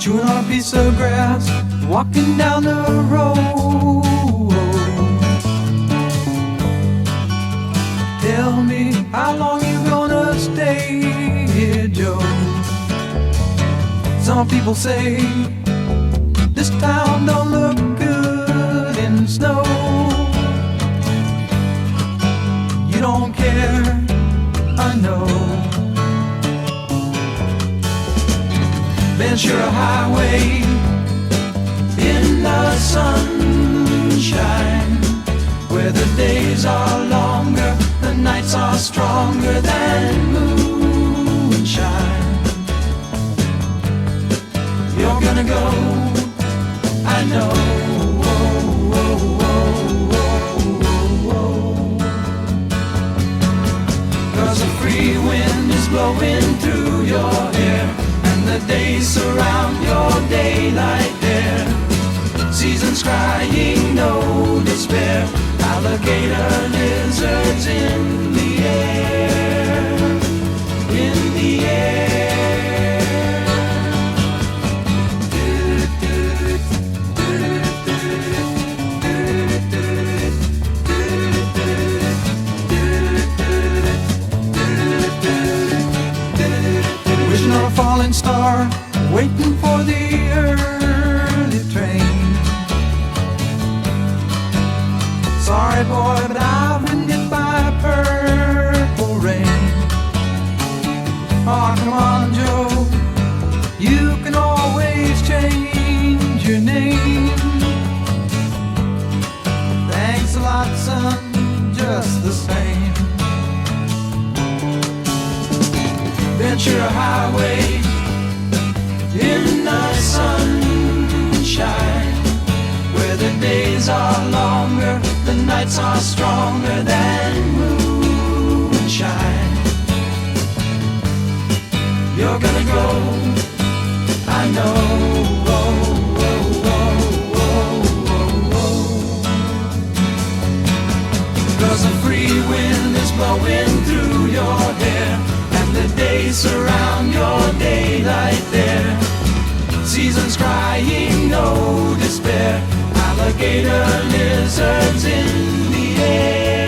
chewing on a piece of grass, walking down the road. Tell me, how long you gonna stay here, Joe? Some people say this town don't look good in snow. You don't care, I know. Ventura Highway in the sunshine, where the days are longer, the nights are stronger than moonshine. You're gonna go, I know. Cause a free wind is blowing through your hair, and the days surround your daylight there. Seasons crying, no despair. Alligator lizards in the air, in the air. Wishing on a falling star, waiting for the early train. Sorry boy, but I've been hit by purple rain. Oh, come on, Joe, you can always change your name. Thanks a lot, son, just the same. Ventura Highway in the sunshine, where the days are longer, the nights are stronger than moonshine. You're gonna go, I know. Cause a free wind is blowing through your hair, and the days surround your daylight there. Seasons crying, no despair. Alligator lizards in the air.